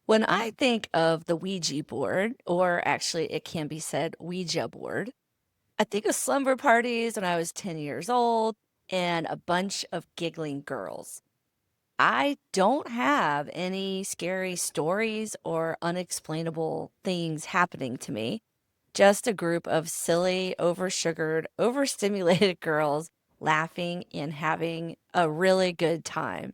When I think of the Ouija board, or actually it can be said Ouija board, I think of slumber parties when I was 10 years old and a bunch of giggling girls. I don't have any scary stories or unexplainable things happening to me, just a group of silly, oversugared, overstimulated girls laughing and having a really good time.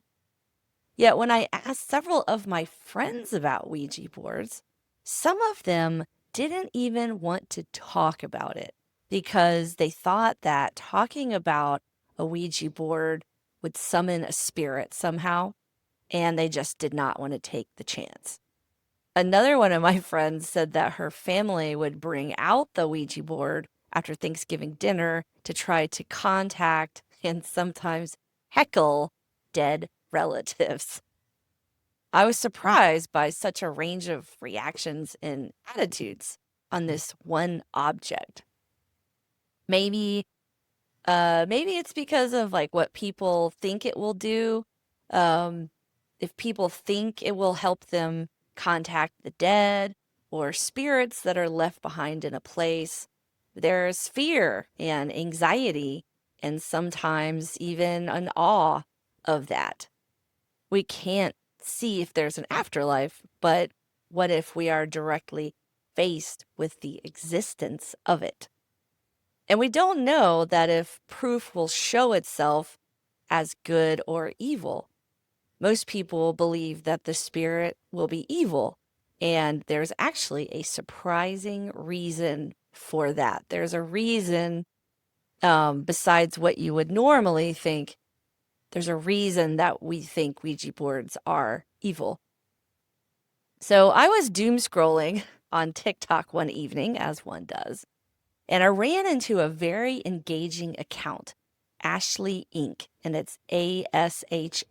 Yet when I asked several of my friends about Ouija boards, some of them didn't even want to talk about it because they thought that talking about a Ouija board would summon a spirit somehow, and they just did not want to take the chance. Another one of my friends said that her family would bring out the Ouija board after Thanksgiving dinner to try to contact and sometimes heckle dead relatives. I was surprised by such a range of reactions and attitudes on this one object. Maybe maybe it's because of like what people think it will do. Um, if people think it will help them contact the dead or spirits that are left behind in a place, there's fear and anxiety and sometimes even an awe of that. We can't see if there's an afterlife, but what if we are directly faced with the existence of it? And we don't know that if proof will show itself as good or evil. Most people believe that the spirit will be evil, and there's actually a surprising reason for that. There's a reason, besides what you would normally think, there's a reason that we think Ouija boards are evil. So I was doom scrolling on TikTok one evening, as one does, and I ran into a very engaging account, Ashley Inc., and it's Ashleeinc.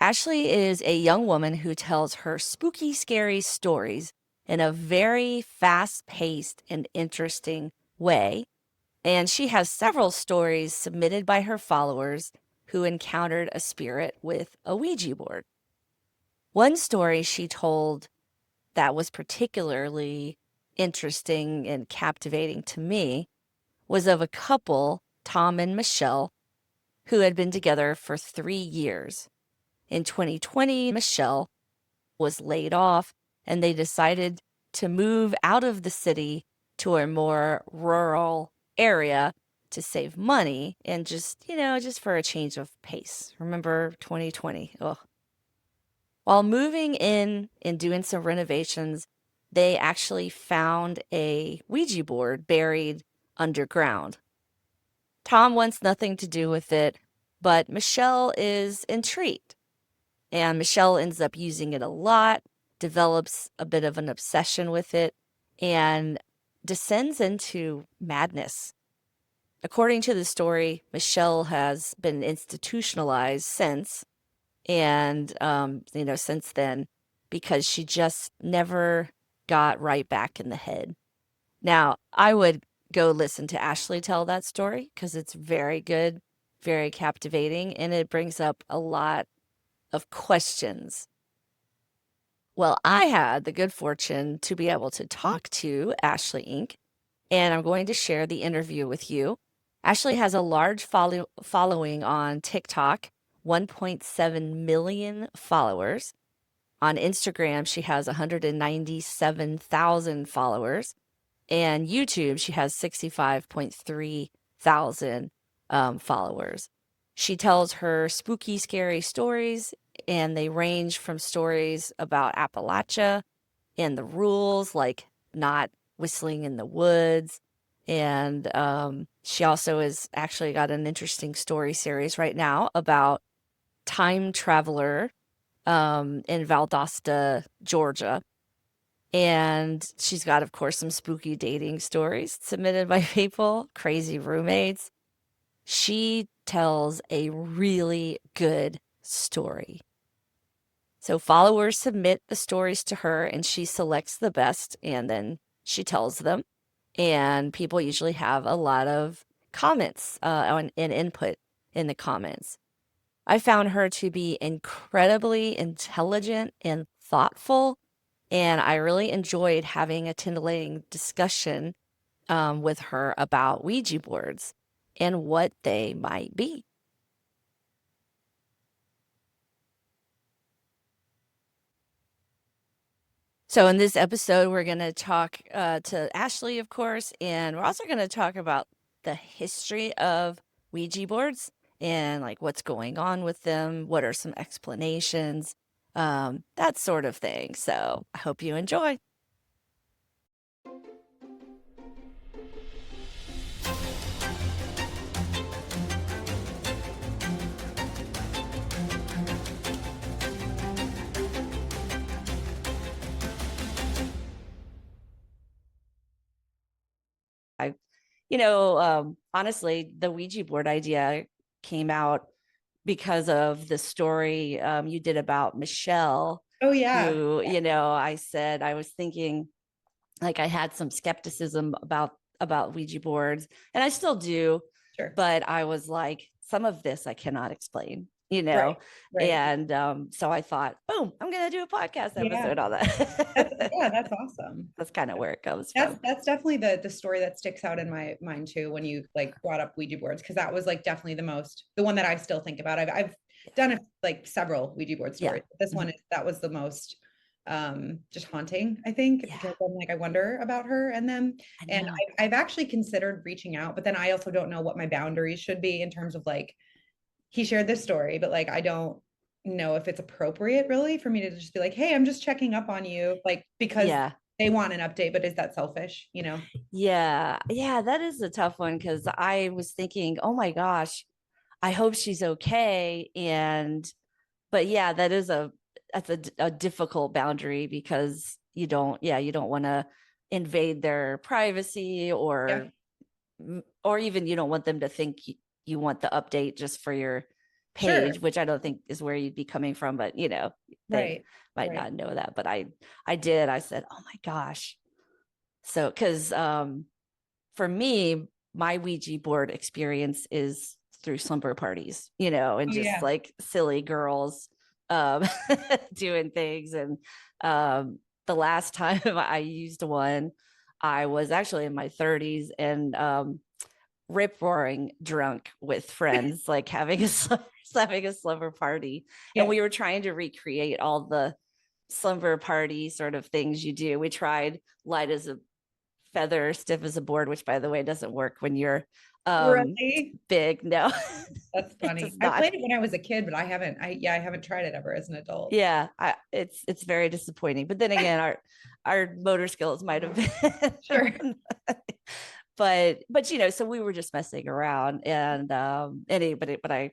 Ashley is a young woman who tells her spooky, scary stories in a very fast paced and interesting way. And she has several stories submitted by her followers who encountered a spirit with a Ouija board. One story she told that was particularly interesting and captivating to me was of a couple, Tom and Michelle, who had been together for 3 years. In 2020, Michelle was laid off and they decided to move out of the city to a more rural area to save money and just for a change of pace. Remember 2020? Ugh. While moving in and doing some renovations, they actually found a Ouija board buried underground. Tom wants nothing to do with it, but Michelle is intrigued. And Michelle ends up using it a lot, develops a bit of an obsession with it, and descends into madness. According to the story, Michelle has been institutionalized since, and since then, because she just never got right back in the head. Now, I would go listen to Ashley tell that story because it's very good, very captivating, and it brings up a lot of questions. Well, I had the good fortune to be able to talk to Ashley Inc., and I'm going to share the interview with you. Ashley has a large following on TikTok, 1.7 million followers. On Instagram, she has 197,000 followers. And YouTube, she has 65.3 thousand followers. She tells her spooky, scary stories, and they range from stories about Appalachia and the rules, like not whistling in the woods. And she also has actually got an interesting story series right now about time traveler in Valdosta, Georgia. And she's got, of course, some spooky dating stories submitted by people, crazy roommates. She tells a really good story. So followers submit the stories to her and she selects the best and then she tells them. And people usually have a lot of comments and input in the comments. I found her to be incredibly intelligent and thoughtful, and I really enjoyed having a titillating discussion with her about Ouija boards and what they might be. So in this episode, we're going to talk to Ashley, of course, and we're also going to talk about the history of Ouija boards and like what's going on with them, what are some explanations, that sort of thing. So I hope you enjoy. I, honestly, the Ouija board idea came out because of the story you did about Michelle, Oh yeah, who, I said I was thinking like I had some skepticism about Ouija boards, and I still do, sure. but I was like, some of this I cannot explain, Right, right. and so I thought, boom, I'm gonna do a podcast Yeah, episode on that. that's awesome. That's kind of where it comes That's from. that's definitely the story that sticks out in my mind too when you like brought up Ouija boards, because that was like definitely the one that I still think about. I've done like several Ouija board Yeah. stories. This one Mhm. is that was the most just haunting, I think, Yeah, because I'm like I wonder about her and them. I And know. I've actually considered reaching out, but then I also don't know what my boundaries should be in terms of like he shared this story, but like I don't know if it's appropriate really for me to just be like, hey, I'm just checking up on you, like because Yeah. they want an update, but is that selfish, you know? Yeah. Yeah, that is a tough one because I was thinking, oh my gosh, I hope she's okay. But yeah, that's a difficult boundary because you don't want to invade their privacy Yeah, or even you don't want them to think you want the update just for your sure. page, which I don't think is where you'd be coming from, but they Right. might Right. not know that. But I said, oh my gosh. So, because for me, my Ouija board experience is through slumber parties, and Oh just yeah. like silly girls um, doing things. And the last time I used one, I was actually in my 30s and rip roaring drunk with friends, like having a slumber party. And Yeah. we were trying to recreate all the slumber party sort of things you do. We tried light as a feather, stiff as a board, which by the way doesn't work when you're Really? big. No, That's it funny. does I not. played it when I was a kid, but I haven't tried it ever as an adult. Yeah, it's very disappointing. But then again, our motor skills might have Sure. been but so we were just messing around and anybody but I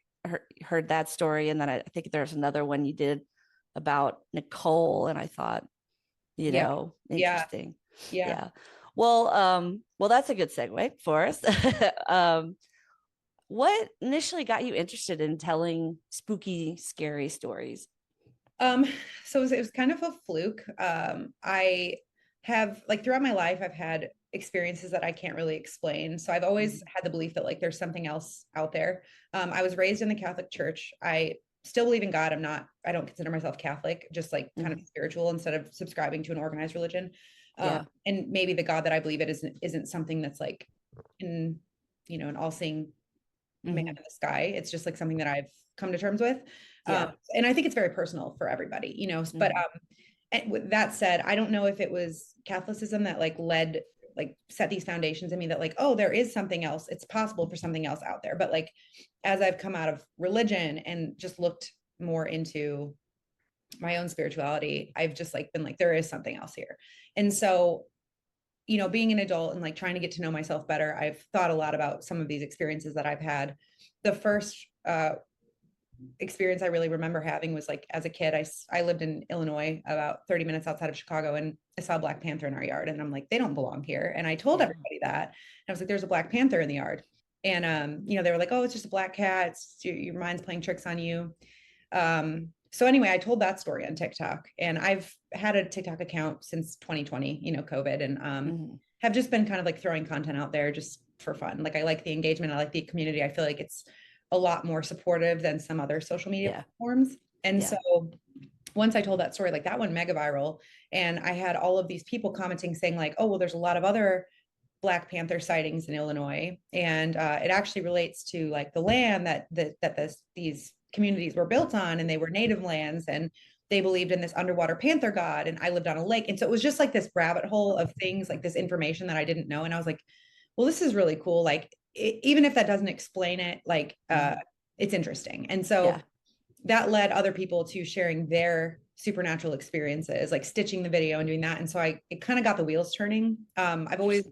heard that story, and then I think there's another one you did about Nicole, and I thought, Yeah. Yeah. interesting. Yeah. Yeah. Well, that's a good segue for us. um what initially got you interested in telling spooky, scary stories? Um, so it was kind of a fluke. I have like throughout my life, I've had experiences that I can't really explain. So I've always Mhm. had the belief that like there's something else out there. I was raised in the Catholic Church. I still believe in God. I don't consider myself Catholic, just like kind of Mhm. spiritual instead of subscribing to an organized religion. Yeah. And maybe the God that I believe it isn't something that's like in, an all-seeing man Hmm. in the sky. It's just like something that I've come to terms with. Um, Yeah. and I think it's very personal for everybody, but Hmm. and with that said, I don't know if it was Catholicism that like set these foundations in me that like, oh, there is something else. It's possible for something else out there. But like as I've come out of religion and just looked more into my own spirituality, I've just like been like, there is something else here. And so, being an adult and like trying to get to know myself better, I've thought a lot about some of these experiences that I've had. The first experience I really remember having was like as a kid. I lived in Illinois, about 30 minutes outside of Chicago, and I saw a Black Panther in our yard, and I'm like, they don't belong here. And I told Yeah. everybody that. And I was like, there's a Black Panther in the yard. And they were like, oh, it's just a black cat. It's your mind's playing tricks on you. So anyway, I told that story on TikTok, and I've had a TikTok account since 2020, COVID, and Hmm. have just been kind of like throwing content out there just for fun. Like I like the engagement, I like the community. I feel like it's a lot more supportive than some other social media Yeah. platforms. And Yeah. so once I told that story, like that went mega viral. And I had all of these people commenting saying, like, oh, well, there's a lot of other Black Panther sightings in Illinois, and it actually relates to like the land that these communities were built on, and they were native lands, and they believed in this underwater panther god, and I lived on a lake, and so it was just like this rabbit hole of things, like this information that I didn't know, and I was like, well, this is really cool. Like even if that doesn't explain it, like it's interesting, and Yeah. so that led other people to sharing their supernatural experiences, like stitching the video and doing that. And so it kind of got the wheels turning. I've always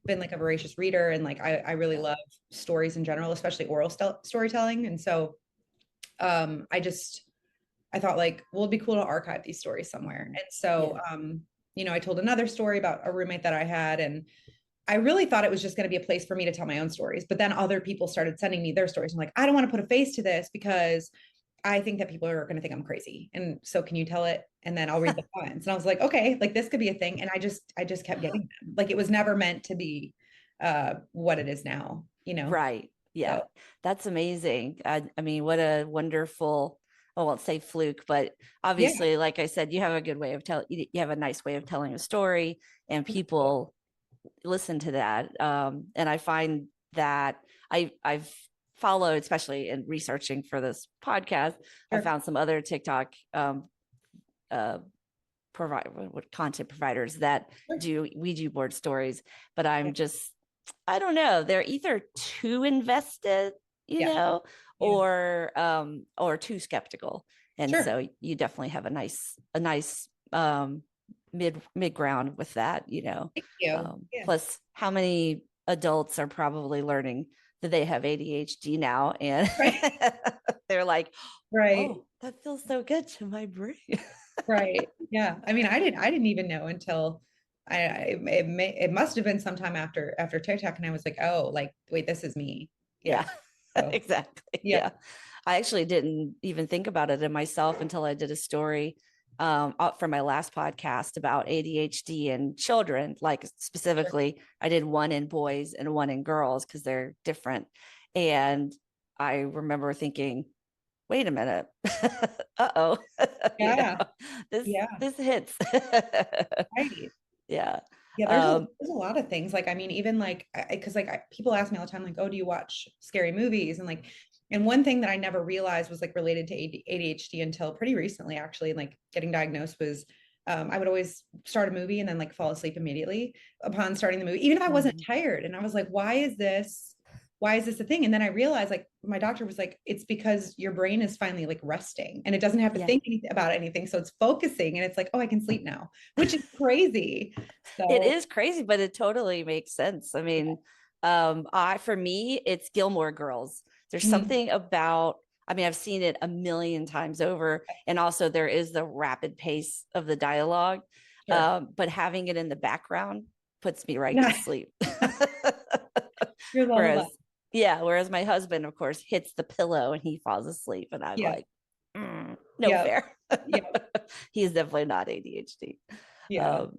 been like a voracious reader, and like I really Yeah. love stories in general, especially oral storytelling. And so I just I thought like, well, it'd be cool to archive these stories somewhere. Mhm. And so Yeah. I told another story about a roommate that I had, and I really thought it was just going to be a place for me to tell my own stories. But then other people started sending me their stories. I'm like, I don't want to put a face to this because I think that people are going to think I'm crazy. And so can you tell it? And then I'll read the comments. And I was like, okay, like this could be a thing. And I just kept getting them. Like it was never meant to be what it is now, you know? Right. Yeah. So That's amazing. I mean, what a wonderful, I won't say fluke, but yeah, obviously, like I said, you have a good way of telling, you have a nice way of telling a story, and people listen to that. And I find that I've followed, especially in researching for this podcast, I sure. found some other TikTok uh, provide what content providers that Sure. do Ouija board stories, but Yeah. I'm just, I don't know, they're either too invested, you Yeah. know, Yeah. or too skeptical. And Sure. so you definitely have a nice mid ground with that, you know. Thank you. Yeah. Plus how many adults are probably learning that they have ADHD now, and Right. they're like, Right. oh, that feels so good to my brain. Right. Yeah. I mean, I didn't even know until it must have been sometime after TikTok, and I was like, oh, like wait, this is me. Yeah. Yeah, So exactly. yeah. Yeah. I actually didn't even think about it in myself until I did a story for my last podcast about ADHD in children. Like Sure. specifically, I did one in boys and one in girls because they're different. And I remember thinking, wait a minute. Uh-oh. You know, Yeah. Yeah. this hits. Right. Yeah. Yeah, Um, there's a lot of things. Like, I mean, even like, because like people ask me all the time, like, oh, do you watch scary movies? And like, and one thing that I never realized was like related to ADHD until pretty recently, actually, and like getting diagnosed was, I would always start a movie and then like fall asleep immediately upon starting the movie, even if I wasn't mhm. tired. And I was like, why is this a thing? And then I realized, like, my doctor was like, it's because your brain is finally like resting and it doesn't have to Yeah. think anything about anything. So it's focusing and it's like, oh, I can sleep now, which is crazy. It So is crazy, but it totally makes sense. I mean, I for me, it's Gilmore Girls. There's mm, something about, I mean, I've seen it a million times over, and also there is the rapid pace of the dialogue. sure. But having it in the background puts me right to Yeah, sleep. here's all of that. Whereas, yeah, whereas my husband, of course, hits the pillow and he falls asleep, and I'm Yeah, like, no yeah, fair. yeah, He's definitely not ADHD. yeah. Um,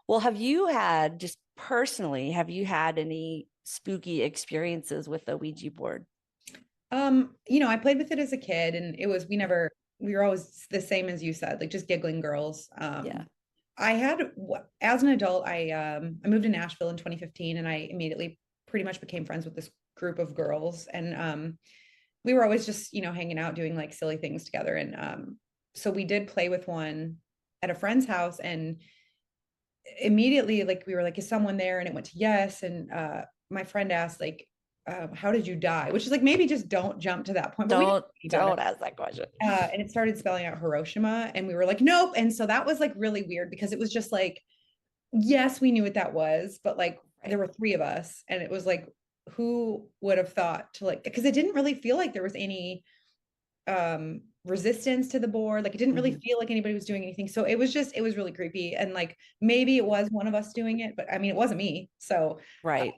well, have you had, just personally, have you had any spooky experiences with the Ouija board? I played with it as a kid, and we were always the same as you said, like just giggling girls. Yeah. As an adult, I moved to Nashville in 2015, and I immediately pretty much became friends with this group of girls, and we were always just hanging out doing like silly things together, and so we did play with one at a friend's house, and immediately like we were like, is someone there? And it went to yes. And my friend asked like, how did you die? Which is like, maybe just don't jump to that point, but we didn't think about it. Don't ask that question. And it started spelling out Hiroshima, and we were like, nope. And so that was like really weird because it was just like, yes, we knew what that was, but like there Right. were three of us, and it was like, who would have thought to like, because it didn't really feel like there was any resistance to the board, like it didn't really Mhm. feel like anybody was doing anything, so it was really creepy, and like maybe it was one of us doing it, but I mean it wasn't me, so uh, Right.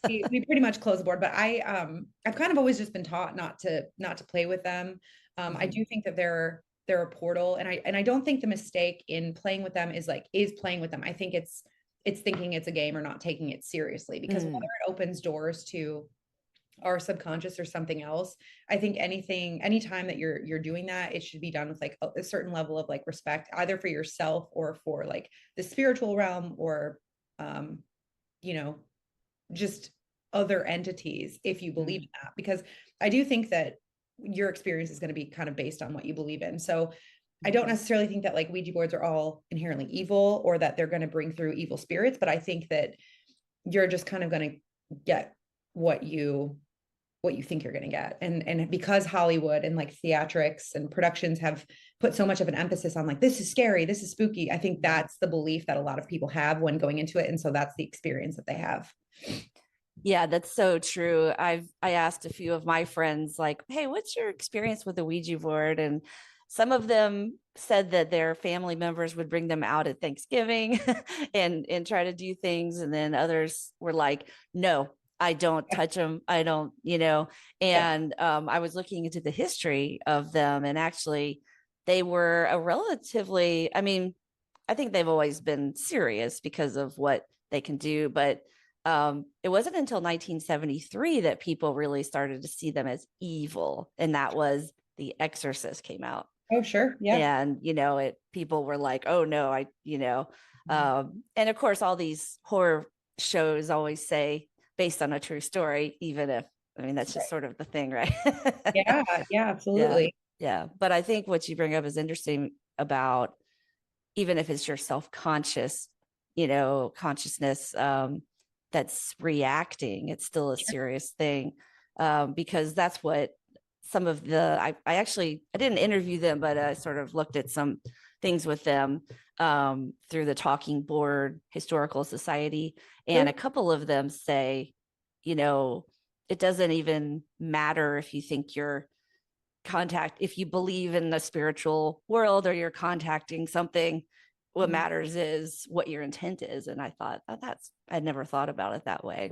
we pretty much closed the board, but I've kind of always just been taught not to play with them. I Mhm. do think that they're a portal, and I don't think the mistake in playing with them is playing with them. I think it's thinking it's a game or not taking it seriously, because whether Mm. it opens doors to our subconscious or something else. I think anytime that you're doing that, it should be done with like a certain level of like respect, either for yourself or for like the spiritual realm, or um, you know, just other entities, if you believe Mm, in that. Because I do think that your experience is going to be kind of based on what you believe in. So I don't mhm. necessarily think that like Ouija boards are all inherently evil or that they're going to bring through evil spirits, but I think that you're just kind of going to get what you think you're going to get. And because Hollywood and like theatrics and productions have put so much of an emphasis on like this is scary, this is spooky, I think that's the belief that a lot of people have when going into it, and so that's the experience that they have. Yeah, that's so true. I asked a few of my friends, like, hey, what's your experience with the Ouija board? And some of them said that their family members would bring them out at Thanksgiving and try to do things. And then others were like, no, I don't Yeah, touch them. I don't, you know. yeah, And I was looking into the history of them, and actually they were a relatively, I mean, I think they've always been serious because of what they can do, but it wasn't until 1973 that people really started to see them as evil, and that was The Exorcist came out. oh sure, yeah, And it people were like, oh no, and of course all these horror shows always say based on a true story, even if, I mean, that's just right, sort of the thing, right? yeah, yeah, Yeah, absolutely, yeah, but I think what you bring up is interesting about, even if it's your self-conscious, consciousness, that's reacting, it's still a sure, serious thing. Because that's what some of I actually, I didn't interview them, but I sort of looked at some things with them through the Talking Board Historical Society. And a sure, couple of them say, you know, it doesn't even matter if you think you're if you believe in the spiritual world or you're contacting something, what mhm. matters is what your intent is. And I thought, oh, I'd never thought about it that way.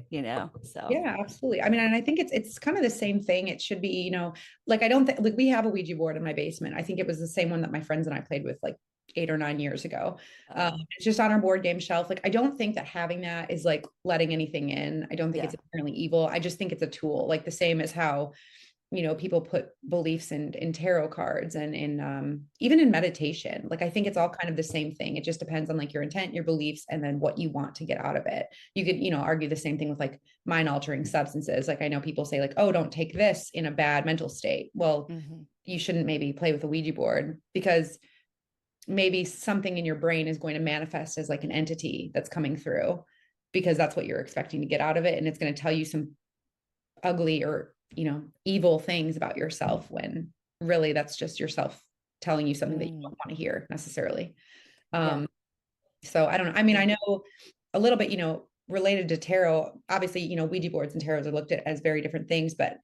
So Yeah, absolutely. I mean, and I think it's kind of the same thing. It should be, like I don't think like we have a Ouija board in my basement. I think it was the same one that my friends and I played with like 8 or 9 years ago. uh, It's just on our board game shelf. Like I don't think that having that is like letting anything in. I don't think yeah. it's inherently evil. I just think it's a tool, like the same as how people put beliefs in tarot cards and in even in meditation. Like I think it's all kind of the same thing. It just depends on like your intent, your beliefs, and then what you want to get out of it. You could argue the same thing with like mind altering substances. Like I know people say like, oh, don't take this in a bad mental state. Well, Hmm. you shouldn't maybe play with a Ouija board, because maybe something in your brain is going to manifest as like an entity that's coming through, because that's what you're expecting to get out of it, and it's going to tell you some ugly or evil things about yourself, when really that's just yourself telling you something that you Mm, don't want to hear necessarily. yeah. um so I don't know, I mean, I Yeah. know a little bit, related to tarot. Obviously, Ouija boards and tarots are looked at as very different things, but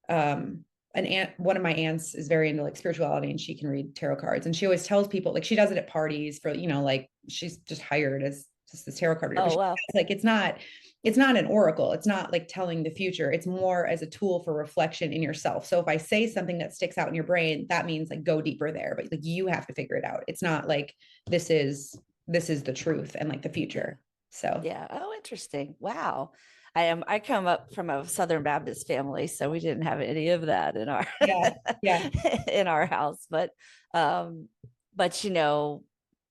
um an aunt, one of my aunts, is very into like spirituality, and she can read tarot cards, and she always tells people, like she does it at parties for, like she's just hired as just this tarot card reader, but Oh, she wow. says, like it's not an oracle, it's not like telling the future, it's more as a tool for reflection in yourself. So if I say something that sticks out in your brain, that means like go deeper there, but like you have to figure it out. It's not like this is this is the truth and like the Yeah. future. So Yeah. Oh, interesting. Wow. I come up from a Southern Baptist family, so we didn't have any of that in our yeah, yeah, in our house. Um, but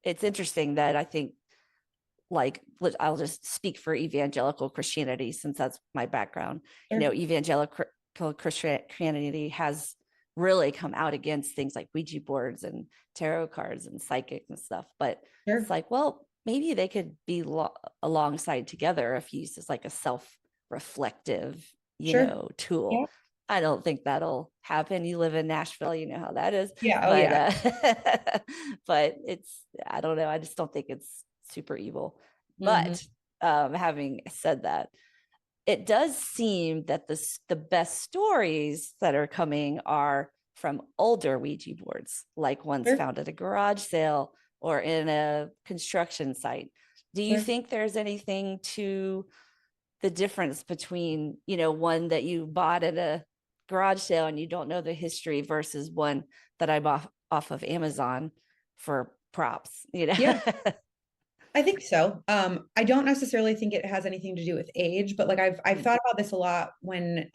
it's interesting that I think, like, I'll just speak for evangelical Christianity since that's my background. sure, Evangelical Christianity has really come out against things like Ouija boards and tarot cards and psychic and stuff. But it's sure, like, well, maybe they could be alongside together if used as like a self-reflective, sure, yeah, tool. I don't think that'll happen. You live in Nashville, you know how that is. yeah, oh But yeah, but I don't know. I just don't think it's super evil. hmm, But having said that, it does seem that the best stories that are coming are from older Ouija boards, like ones sure, found at a garage sale or in a construction site. Do you sure. think there's anything to the difference between, one that you bought at a garage sale and you don't know the history versus one that I bought off of Amazon for props? Yeah, I think so. I don't necessarily think it has anything to do with age, but like I've Mm, thought about this a lot when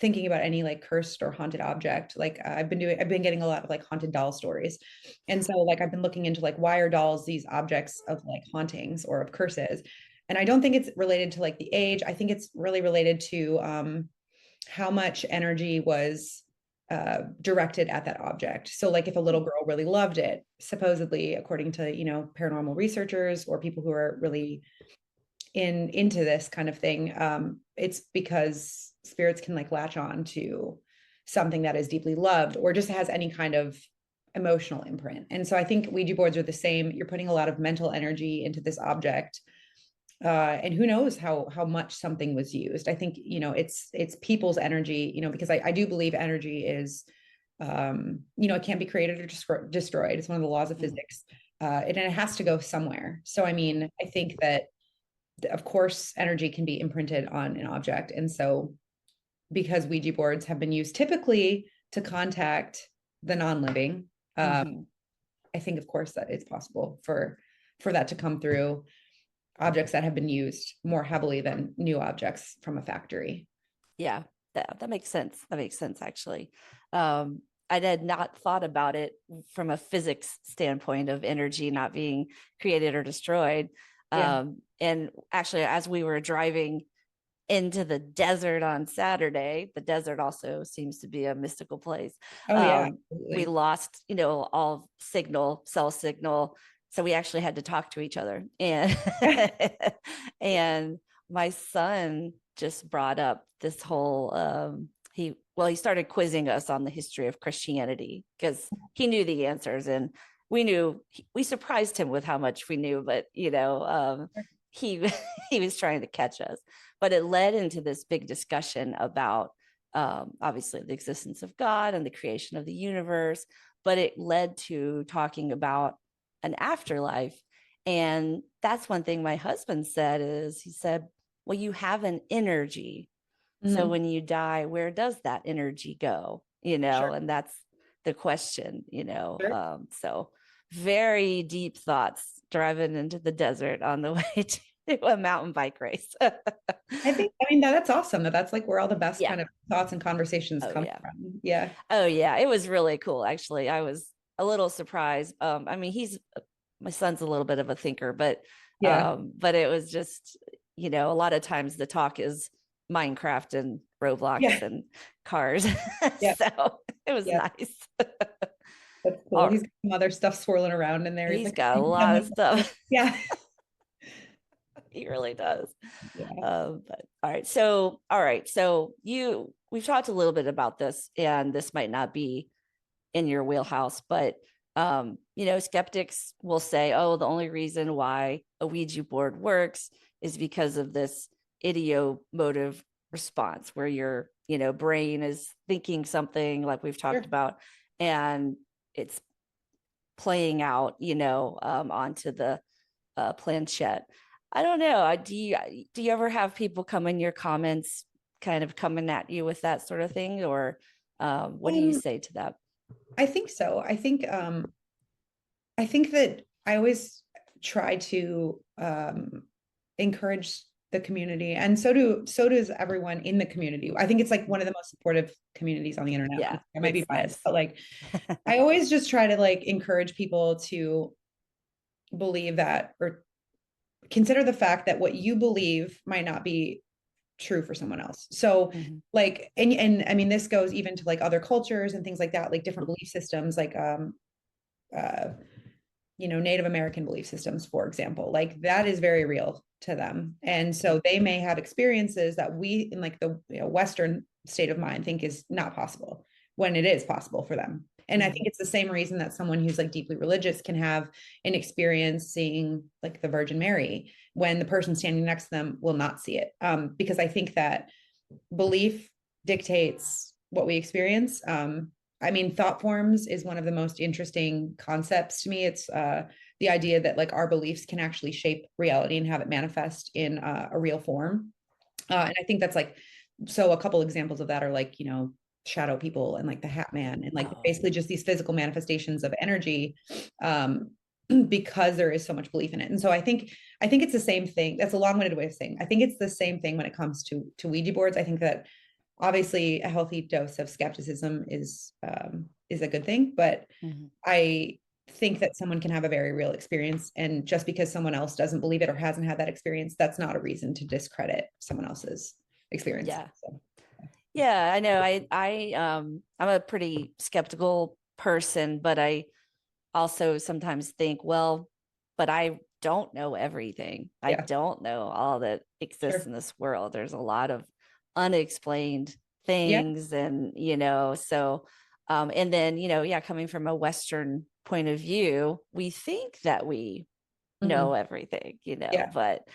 thinking about any like cursed or haunted object. Like I've been getting a lot of like haunted doll stories. And so like I've been looking into like why are dolls these objects of like hauntings or of curses. And I don't think it's related to like the age. I think it's really related to how much energy was directed at that object. So, like, if a little girl really loved it, supposedly, according to paranormal researchers or people who are really into this kind of thing, it's because spirits can like latch on to something that is deeply loved or just has any kind of emotional imprint. And so, I think Ouija boards are the same. You're putting a lot of mental energy into this object, and who knows how much something was used. I think it's people's energy, because I do believe energy is it can't be created or destroyed. It's one of the laws of mm, physics, and it has to go somewhere. So I mean, I think that of course energy can be imprinted on an object, and so because Ouija boards have been used typically to contact the non-living, mhm. I think of course that it's possible for that to come through objects that have been used more heavily than new objects from a factory. Yeah, that makes sense. That makes sense, actually. I had not thought about it from a physics standpoint of energy not being created or destroyed. Yeah. And actually, as we were driving into the desert on Saturday, the desert also seems to be a mystical place. Oh yeah, We absolutely. lost, all signal, cell signal. So we actually had to talk to each other. And and my son just brought up this whole he started quizzing us on the history of Christianity because he knew the answers and we surprised him with how much we knew, but he he was trying to catch us. But it led into this big discussion about obviously the existence of God and the creation of the universe, but it led to talking about an afterlife. And that's one thing my husband said is he said, well, you have an energy. So Mhm. when you die, where does that energy go? Sure, And that's the question, sure. So very deep thoughts driving into the desert on the way to a mountain bike race. I mean, that's awesome. That's like where all the best Yeah. kind of thoughts and conversations Oh, come yeah. from. Yeah. Oh, yeah. It was really cool, actually. I was a little surprised. I mean, my son's a little bit of a thinker, Yeah. but it was just, a lot of times the talk is Minecraft and Roblox Yeah. and cars. Yeah. So it was Yeah. nice. That's cool. All, He's got some other stuff swirling around in there. He's he's like, got a lot of stuff. yeah. He really does. Yeah. But all right. So we've talked a little bit about this, and this might not be in your wheelhouse, but skeptics will say, oh, the only reason why a Ouija board works is because of this idiomotive response where your, brain is thinking something like we've talked Sure. about, and it's playing out, onto the planchette. I don't know. Do you ever have people come in your comments, kind of coming at you with that sort of thing, or what do you Um, say to that? I think so. I think that I always try to encourage the community, and so does everyone in the community. I think it's like one of the most supportive communities on the internet. Yeah, I might be it's biased, nice. but like I always just try to like encourage people to believe that or consider the fact that what you believe might not be true for someone else. So Mhm. like and I mean this goes even to like other cultures and things like that, like different belief systems, like uh Native American belief systems, for example, like that is very real to them. And so they may have experiences that we in like the Western state of mind think is not possible when it is possible for them. And I think Mhm. it's the same reason that someone who's like deeply religious can have an experience seeing like the Virgin Mary when the person standing next to them will not see it. Because I think that belief dictates what we experience. I mean, thought forms is one of the most interesting concepts to me. It's the idea that like our beliefs can actually shape reality and have it manifest in a real form. And I think that's like, so a couple examples of that are like, shadow people and like the Hat Man and like Oh, basically just these physical manifestations of energy. Um, because there is so much belief in it. And so I think it's the same thing. That's a long-winded way of saying. I think it's the same thing when it comes to Ouija boards. I think that obviously a healthy dose of skepticism is a good thing, but Mhm. I think that someone can have a very real experience, and just because someone else doesn't believe it or hasn't had that experience, that's not a reason to discredit someone else's experience. Yeah. So, Yeah, I know. I'm a pretty skeptical person, but I also sometimes think, well, but I don't know everything. I yeah, don't know all that exists sure. in this world. There's a lot of unexplained Yeah. things, and so and then, yeah, coming from a Western point of view, we think that we know Mhm. everything, Yeah. but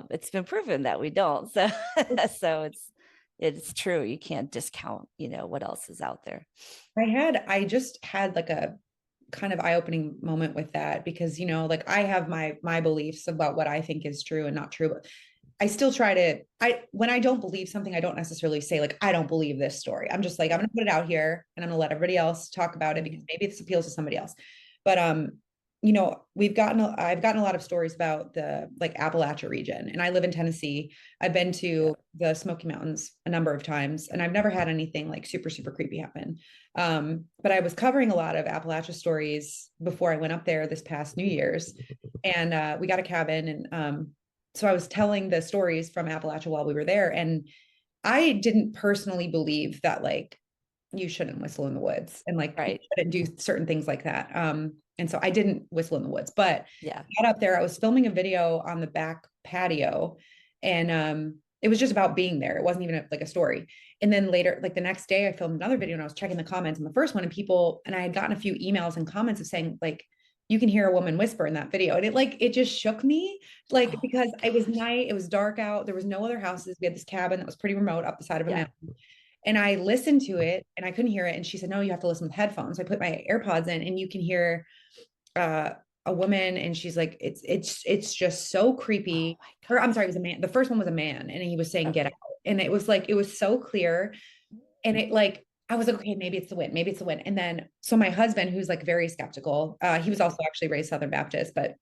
it's been proven that we don't. So so it's true. You can't discount, what else is out there. I just had like a kind of eye-opening moment with that, because like I have my beliefs about what I think is true and not true, but I still try to, I when I don't believe something, I don't necessarily say like I don't believe this story. I'm just like, I'm Yeah. gonna put it out here and I'm gonna let everybody else talk about it because Mhm. maybe this appeals to somebody else. But I've gotten a lot of stories about the like Appalachia region, and I live in Tennessee. I've been Yeah. to the Smoky Mountains a number of times, and I've never had anything like super, super creepy happen. But I was covering a lot of Appalachia stories before I went up there this past New Year's, and we got a cabin, and so I was telling the stories from Appalachia while we were there, and I didn't personally believe that like you shouldn't whistle in the woods and like you Right. shouldn't do certain things like that. And so I didn't whistle in the woods, but Yeah. I got up there. I was filming a video on the back patio, and it was just about being there. It wasn't even like a story. And then later, like the next day, I filmed another video and I was checking the comments on the first one, and I had gotten a few emails and comments of saying like, you can hear a woman whisper in that video. And it just shook me, like, Oh my because it was gosh. night, it was dark out, there was no other houses. We had this cabin that was pretty remote up the side of a Yeah. mountain. And I listened to it and I couldn't hear it. And she said, no, you have to listen with headphones. So I put my AirPods in and you can hear uh, a woman, and she's like, it's just so Oh creepy. my Or I'm sorry, it gosh. was a man. The first one was a man, and he was saying, get out. Okay. And it was like, it was so clear. And it like, I was like, okay, maybe it's the wind, maybe it's the wind. And then, so my husband, who's like very skeptical, he was also actually raised Southern Baptist, but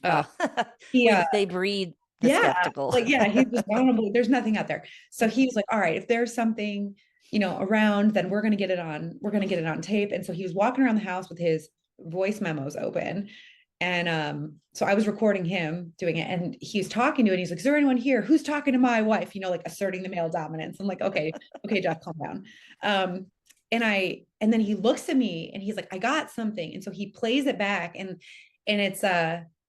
uh, Well, he, they breed the yeah, skeptical. like, yeah, he was vulnerable. There's nothing out there. So he was like, all right, if there's something, around, then we're going to get it on, tape. And so he was walking around the house with his voice memos open. And so I was recording him doing it, and he's talking to it. And he's like, is there anyone here who's talking to my wife? Like asserting the male dominance. I'm like, okay, okay, Jeff, calm down. And then he looks at me and he's like, I got something. And so he plays it back, and it's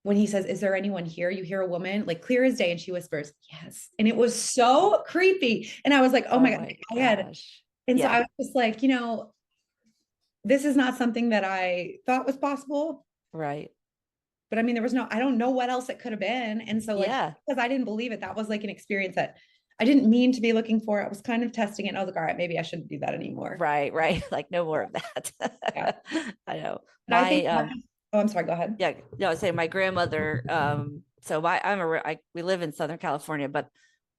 when he says, is there anyone here? You hear a woman like clear as day, and she whispers, yes. And it was so creepy. And I was like, oh Oh my God, my I had, gosh. and so Yeah. I was just like, this is not something that I thought was possible. Right. But I mean, I don't know what else it could have been. And so, like, Yeah. because I didn't believe it, that was like an experience that I didn't mean to be looking for. I was kind of testing it. And I was like, all right, maybe I shouldn't do that anymore. Right. Right. Like no more Yeah. of that. Yeah. I know. But I think, My oh, I'm sorry, go ahead. Yeah, no, I was saying my grandmother, so we live in Southern California, but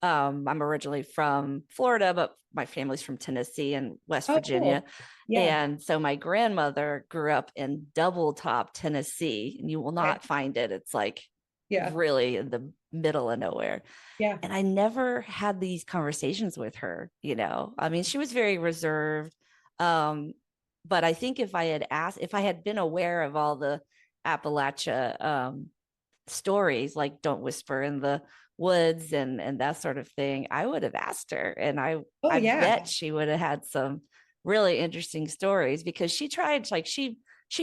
I'm originally from Florida, but my family's from Tennessee and West Oh, Virginia. cool. Yeah. And so my grandmother grew up in Double Top, Tennessee, and you will Okay. not find it. It's like Yeah. really in the middle of nowhere. Yeah. And I never had these conversations with her, I mean, she was very reserved. Um, but I think if I had been aware of all the Appalachia stories, like don't whisper in the woods and that sort of thing, I would have asked her, and Oh, I yeah. bet she would have had some really interesting stories, because she tried, like she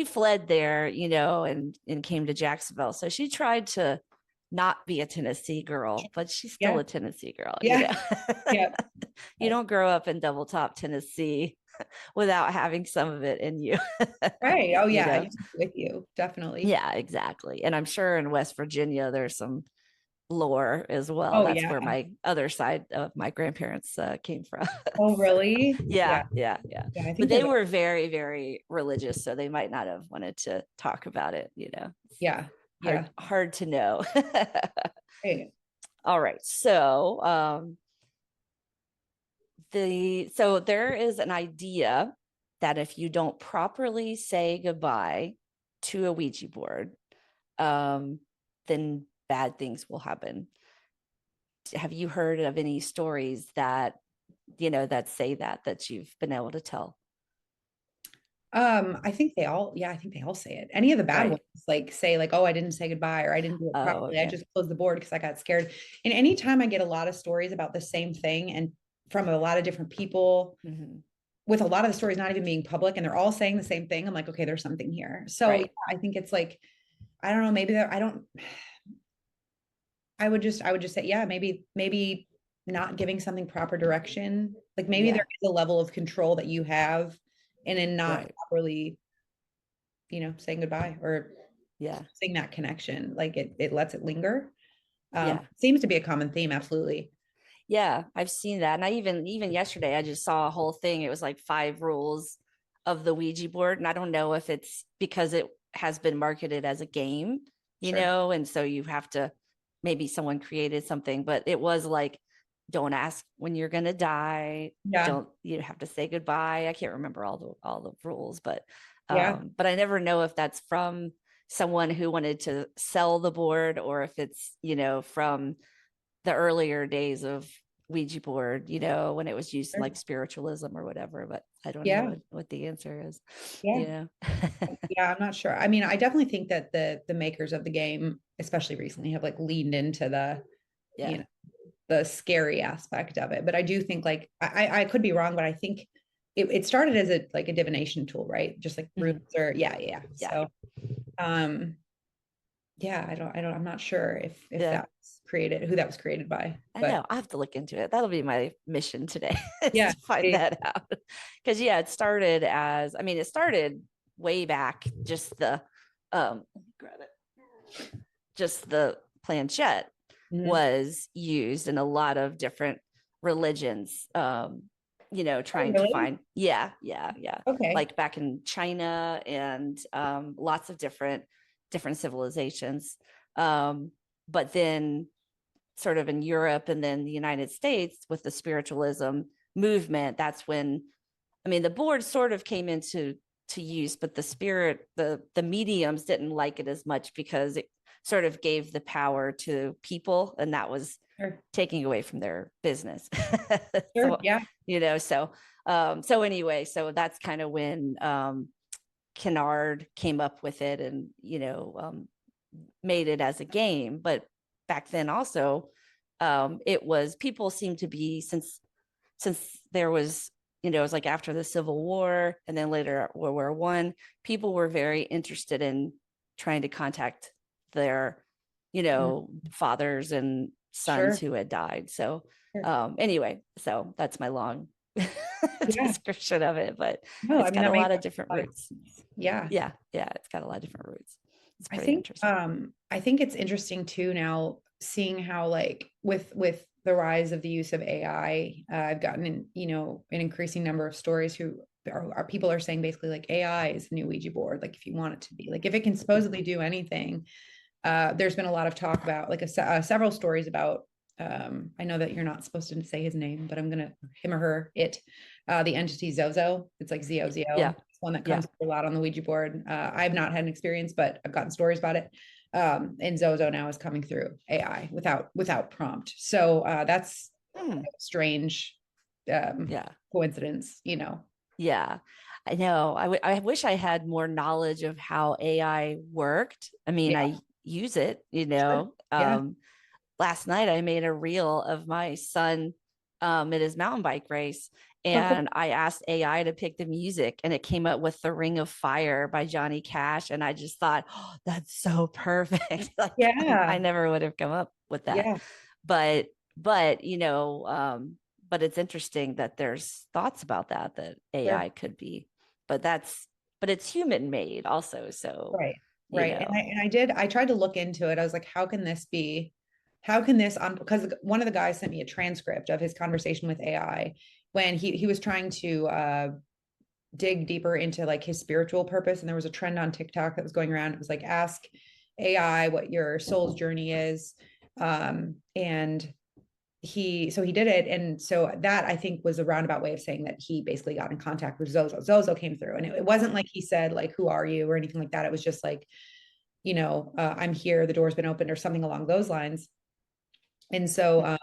fled there, and came to Jacksonville. So she tried to not be a Tennessee girl, but she's still Yeah. a Tennessee girl, Yeah. Yeah. You don't grow up in Double Top, Tennessee without having some of it in you. Right. Oh, you yeah. know? I'm with you. Definitely. Yeah, exactly. And I'm sure in West Virginia there's some lore as well. Oh, That's yeah. where my other side of my grandparents came from. Oh, So, really? Yeah. yeah, yeah, yeah. Yeah. I But think they there's, were very, very religious, so they might not have wanted to talk about it. It's yeah. Yeah. hard to know. Right. All right, so so there is an idea that if you don't properly say goodbye to a Ouija board, um, then bad things will happen. Have you heard of any stories that, that say that you've been able to tell? I think they all, yeah, I think they all say it. Any of the bad ones, Right. like say like, oh, I didn't say goodbye or I didn't do it Oh, properly. I okay. just closed the board because I got scared. And anytime I get a lot of stories about the same thing and from a lot of different people, Hmm. with a lot of the stories not even being public and they're all saying the same thing, I'm like, okay, there's something here. So yeah, Right. I think it's like, I don't know, maybe there, I don't, I would just say, yeah, maybe not giving something proper direction. Like maybe there Yeah. is a level of control that you have and in not Right. properly, saying goodbye or Yeah. closing that connection. Like it lets it linger. Yeah. Seems to be a common theme, absolutely. Yeah, I've seen that. And I even yesterday I just saw a whole thing. It was like 5 rules of the Ouija board. And I don't know if it's because it has been marketed as a game, Sure. and so you have to, maybe someone created something, but it was like, don't ask when you're gonna die. Yeah. Don't, you have to say goodbye. I can't remember all the rules, Yeah. but I never know if that's from someone who wanted to sell the board or if it's, from the earlier days of Ouija board, when it was used in Sure. like spiritualism or whatever, but I don't know Yeah. what the answer is, Yeah. you know? Yeah. I'm not sure. I mean, I definitely think that the makers of the game, especially recently, have like leaned into you Yeah. know, the scary aspect of it. But I do think like I could be wrong, but I think it started as a like a divination tool, right? Just like runes Mhm. or yeah. Yeah. So um yeah, I'm not sure if Yeah. that's created, who that was created by. I But know. I have to look into it. That'll be my mission today is yeah, to find that out. Because yeah, it started way back, just the grab it. Just the planchette mhm. was used in a lot of different religions, Oh, trying to really? find, yeah, Okay. like back in China and lots of different civilizations. um, but then sort of in Europe and then the United States with the spiritualism movement, that's when, the board sort of came into to use, but the mediums didn't like it as much because it sort of gave the power to people, and that was Sure. taking away from their business. Sure. So, Yeah. so anyway, so that's kind of when Kennard came up with it and made it as a game. But back then also, it was, people seemed to be, since there was, it was like after the Civil War and then later World War I, people were very interested in trying to contact their, Mhm. fathers and sons Sure. who had died. So Sure. anyway, so that's my long Yeah. description of it, but No, I it's mean got a that lot makes of different a lot of roots. sense. Yeah. Yeah, it's got a lot of different roots. It's pretty interesting. I think it's interesting too now seeing how like with the rise of the use of AI, I've gotten an increasing number of stories who are people are saying basically like AI is the new Ouija board. Like if you want it to be like if it can supposedly do anything, there's been a lot of talk about like several stories about. I know that you're not supposed to say his name, but I'm gonna him or her it. The entity Zozo. It's like Zozo. Yeah, It's one that yeah. comes a lot on the Ouija board. I've not had an experience, but I've gotten stories about it. And Zozo now is coming through AI without prompt. So that's Hmm. a strange Yeah. coincidence. Yeah, I know. I wish I had more knowledge of how AI worked. Yeah. I use it, Sure. Yeah. Last night I made a reel of my son at his mountain bike race, Oh, cool. and I asked AI to pick the music, and it came up with The Ring of Fire by Johnny Cash, and I just thought, oh, that's so perfect. Like I Yeah. never would have come up with that. Yeah. But but but it's interesting that there's thoughts about that Sure. AI could be, but but it's human made also. So, Right. you Right. And I know, and I did I tried to look into it. I was like, how can this on because one of the guys sent me a transcript of his conversation with AI when he was trying to dig deeper into like his spiritual purpose. And there was a trend on TikTok that was going around. It was like ask AI what your soul's journey is. And he did it, and so that I think was a roundabout way of saying that he basically got in contact with Zozo. Zozo came through, and it wasn't like he said like who are you or anything like that. It was just like I'm here, the door's been opened, or something along those lines. And so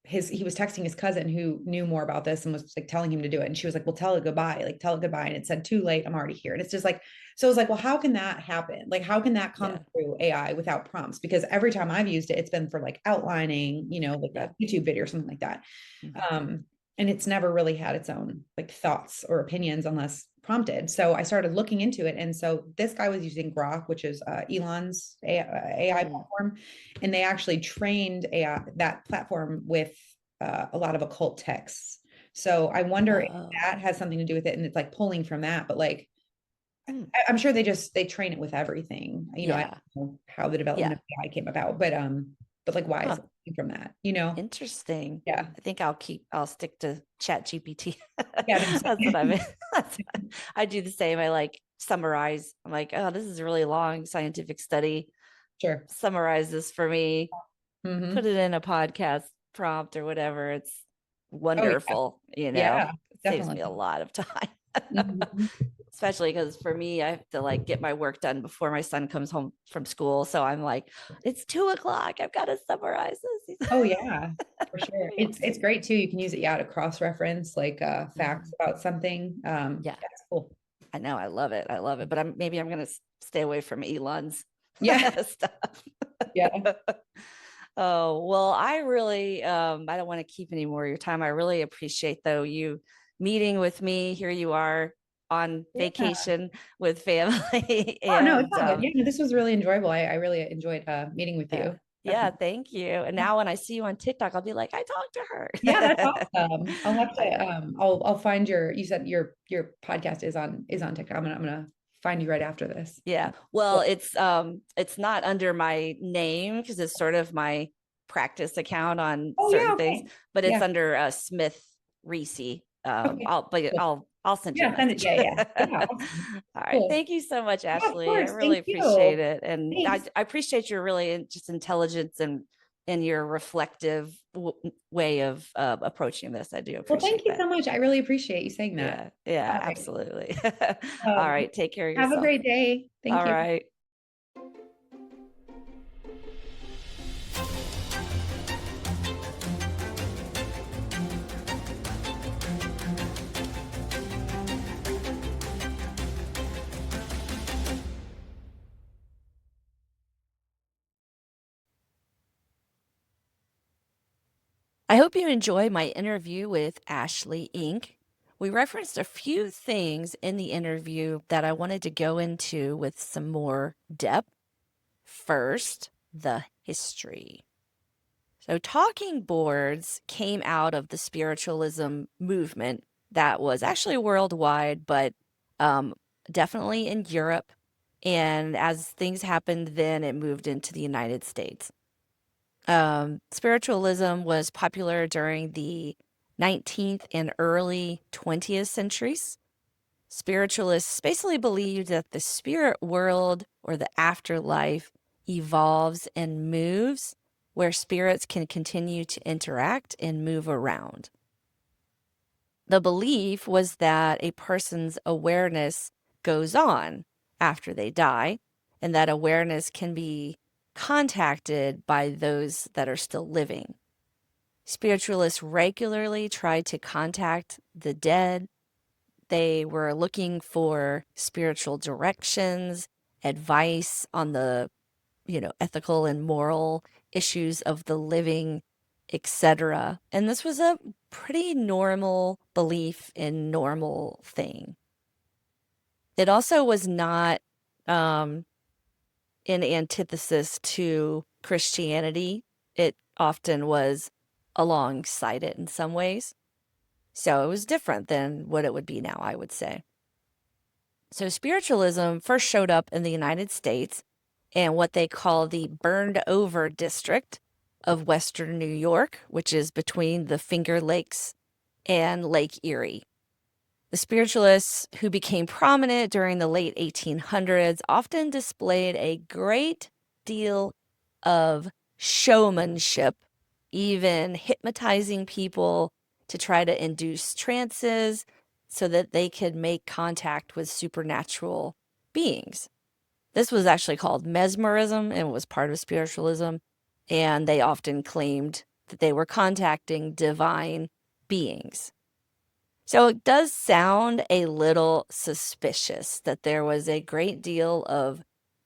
he was texting his cousin who knew more about this and was like telling him to do it. And she was like, well, tell it goodbye, like tell it goodbye. And it said, too late, I'm already here. And it's just like, so it's like, well, how can that happen? Like, how can that come Yeah. through AI without prompts? Because every time I've used it, it's been for like outlining, like Yeah. a YouTube video or something like that. Mhm. And it's never really had its own like thoughts or opinions unless prompted. So I started looking into it. And so this guy was using Grok, which is Elon's AI Mm. platform. And they actually trained AI, that platform with a lot of occult texts. So I wonder if Oh. that has something to do with it. And it's like pulling from that, but like, Mm. I'm sure they train it with everything. I Yeah. don't know how the development Yeah. of AI came about, but like, why is Huh. it coming from that? Interesting. Yeah. I think I'll stick to Chat GPT. Yeah. No, That's what I do the same. I like summarize. I'm like, oh, this is a really long scientific study. sure. Summarize this for me, put Mm-hmm. it in a podcast prompt or whatever. It's Oh, yeah. wonderful, Yeah, It saves me a definitely. lot of time. Mhm. Especially because for me, I have to like get my work done before my son comes home from school. So I'm like, it's 2 o'clock. I've got to summarize this. Oh, yeah, for sure. It's great too. You can use it, yeah, to cross-reference like facts Mhm. about something. Yeah, That's cool. I know. I love it. I love it. But maybe I'm going to stay away from Elon's Yeah, stuff. yeah. Oh, well, I don't want to keep any more of your time. I really appreciate though you meeting with me. Here you are on Yeah. vacation with family. Oh, no, it's And all good. Yeah, no, this was really enjoyable. I really enjoyed meeting with yeah, you. yeah, Definitely. thank you. And now when I see you on TikTok, I'll be like, I talked to Yeah, that's her. awesome. I'll have I to know. I'll find you said your podcast is on TikTok. I'm gonna find you right after this. Yeah. Well, Cool. it's not under my name because it's sort of my practice account on Oh, certain yeah, things, okay. but it's Yeah. under Smith Reese. Okay. Cool. I'll send you a Yeah, send it. message. Yeah, yeah. Yeah, awesome. All right. Cool. Thank you so much, Yeah, of Ashley. I course. really Thank appreciate you. it. And Thanks. I appreciate your really just intelligence and your reflective way of approaching this. I do Well, appreciate thank you that. so much. I really appreciate you saying that. Yeah. Yeah, All right. absolutely. All Um, right. Take care of have a yourself. great day. Thank All you. right. I hope you enjoy my interview with Ashley Inc. We referenced a few things in the interview that I wanted to go into with some more depth. First, the history. So, talking boards came out of the spiritualism movement that was actually worldwide, but um, definitely in Europe. And as things happened, then it moved into the United States. Spiritualism was popular during the 19th and early 20th centuries. Spiritualists basically believed that the spirit world or the afterlife evolves and moves, where spirits can continue to interact and move around. The belief was that a person's awareness goes on after they die, and that awareness can be contacted by those that are still living. Spiritualists regularly tried to contact the dead. They were looking for spiritual directions, advice on the, ethical and moral issues of the living, etc. And this was a pretty normal belief and normal thing. It also was not in antithesis to Christianity. It often was alongside it in some ways. So it was different than what it would be now, I would say. So spiritualism first showed up in the United States and what they call the burned over district of Western New York, which is between the Finger Lakes and Lake Erie. The spiritualists who became prominent during the late 1800s often displayed a great deal of showmanship, even hypnotizing people to try to induce trances so that they could make contact with supernatural beings. This was actually called mesmerism and was part of spiritualism, and they often claimed that they were contacting divine beings. So it does sound a little suspicious that there was a great deal of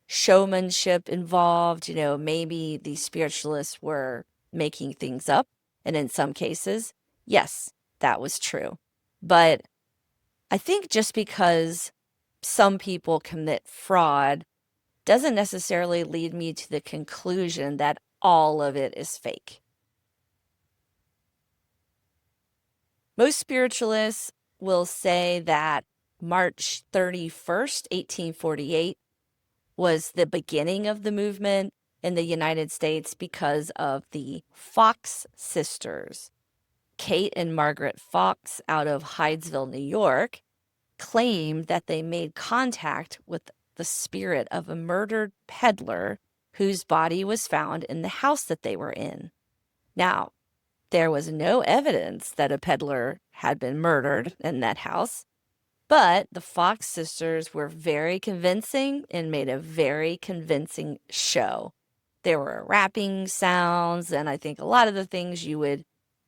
showmanship involved. Maybe the spiritualists were making things up. And in some cases, yes, that was true. But I think just because some people commit fraud doesn't necessarily lead me to the conclusion that all of it is fake. Most spiritualists will say that March 31st, 1848 was the beginning of the movement in the United States because of the Fox sisters. Kate and Margaret Fox out of Hydesville, New York, claimed that they made contact with the spirit of a murdered peddler whose body was found in the house that they were in. Now, there was no evidence that a peddler had been murdered in that house, but the Fox sisters were very convincing and made a very convincing show. There were rapping sounds, and I think a lot of the things you would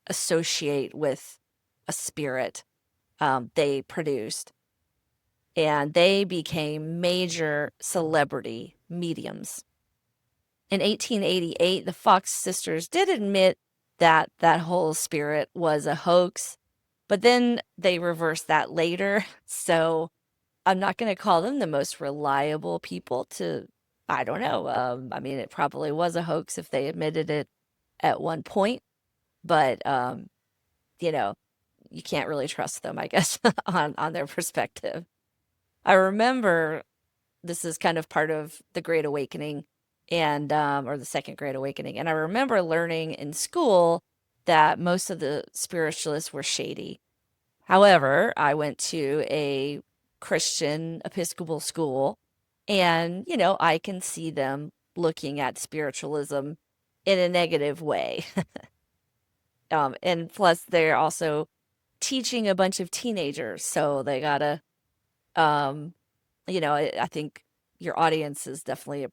associate with a spirit they produced. And they became major celebrity mediums. In 1888, the Fox sisters did admit that that whole spirit was a hoax, but then they reversed that later. So I'm not going to call them the most reliable people to, I don't know. I mean, it probably was a hoax if they admitted it at one point, but, you know, you can't really trust them, I guess, on their perspective. I remember this is kind of part of the Great Awakening and or the Second Great Awakening. And I remember learning in school that most of the spiritualists were shady. However, I went to a Christian Episcopal school and, I can see them looking at spiritualism in a negative way. And plus they're also teaching a bunch of teenagers, so they gotta um I think your audience is definitely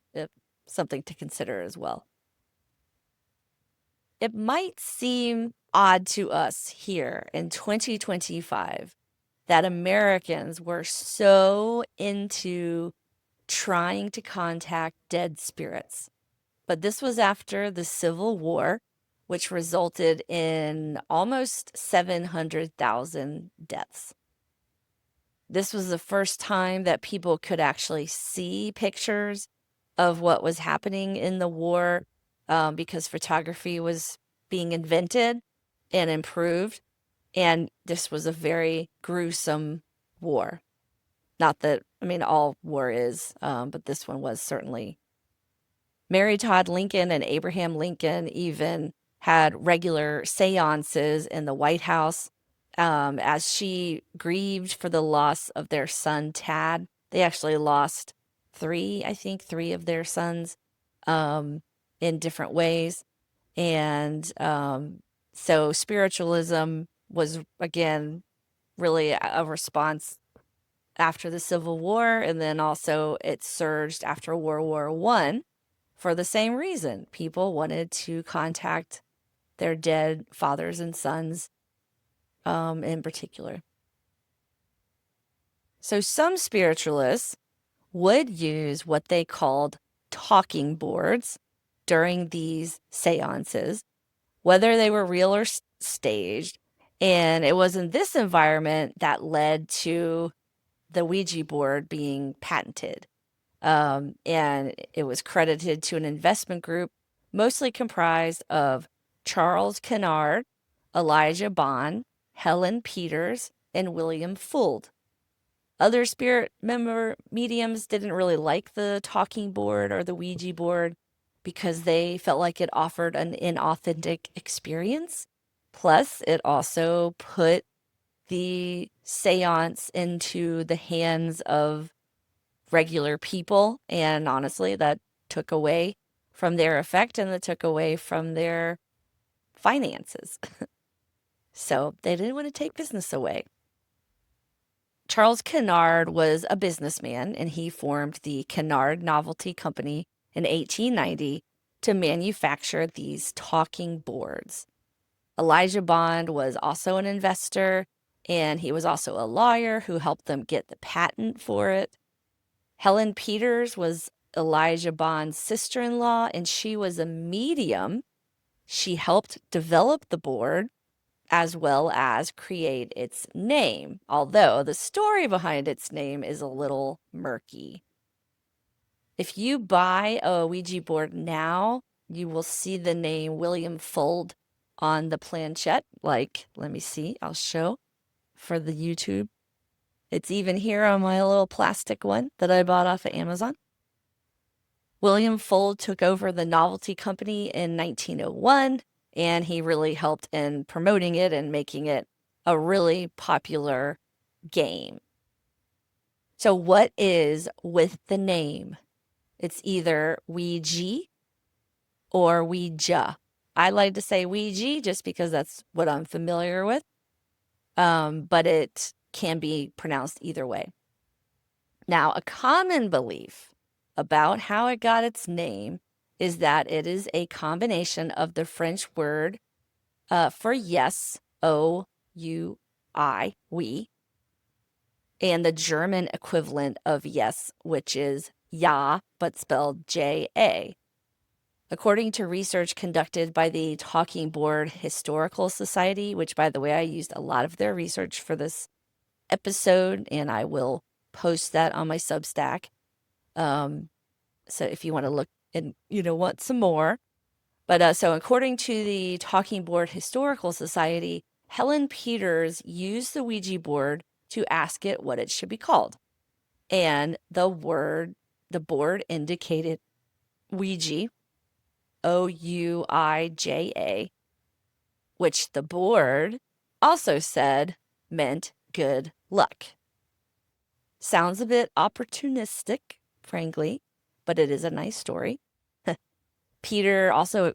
something to consider as well. It might seem odd to us here in 2025 that Americans were so into trying to contact dead spirits. But this was after the Civil War, which resulted in almost 700,000 deaths. This was the first time that people could actually see pictures of what was happening in the war, because photography was being invented and improved. And this was a very gruesome war. Not that, I mean, all war is, but this one was certainly. Mary Todd Lincoln and Abraham Lincoln even had regular seances in the White House, as she grieved for the loss of their son, Tad. They actually lost three of their sons, um, in different ways. And so spiritualism was, again, really a response after the Civil War. And then also it surged after World War I for the same reason. People wanted to contact their dead fathers and sons, in particular. So some spiritualists would use what they called talking boards during these seances, whether they were real or staged. And it was in this environment that led to the Ouija board being patented. And it was credited to an investment group mostly comprised of Charles Kennard, Elijah Bond, Helen Peters, and William Fuld. Other spirit member mediums didn't really like the talking board or the Ouija board because they felt like it offered an inauthentic experience. Plus, it also put the seance into the hands of regular people. And honestly, that took away from their effect and that took away from their finances. So they didn't want to take business away. Charles Kennard was a businessman and he formed the Kennard Novelty Company in 1890 to manufacture these talking boards. Elijah Bond was also an investor and he was also a lawyer who helped them get the patent for it. Helen Peters was Elijah Bond's sister in law and she was a medium. She helped develop the board as well as create its name, although the story behind its name is a little murky. If you buy a Ouija board now, you will see the name William Fuld on the planchette. Like, let me see, I'll show for the YouTube. It's even here on my little plastic one that I bought off of Amazon. William Fuld took over the novelty company in 1901, and he really helped in promoting it and making it a really popular game. So, what is with the name? It's either Ouija or Ouija. I like to say Ouija just because that's what I'm familiar with, but it can be pronounced either way. Now, a common belief about how it got its name is that it is a combination of the French word for yes, O-U-I, we, and the German equivalent of yes, which is ja, but spelled J-A. According to research conducted by the Talking Board Historical Society, which, by the way, I used a lot of their research for this episode, and I will post that on my Substack. So if you want to look and, want some more. But so according to the Talking Board Historical Society, Helen Peters used the Ouija board to ask it what it should be called. And the board indicated Ouija, O-U-I-J-A, which the board also said meant good luck. Sounds a bit opportunistic, frankly, but it is a nice story. Peters also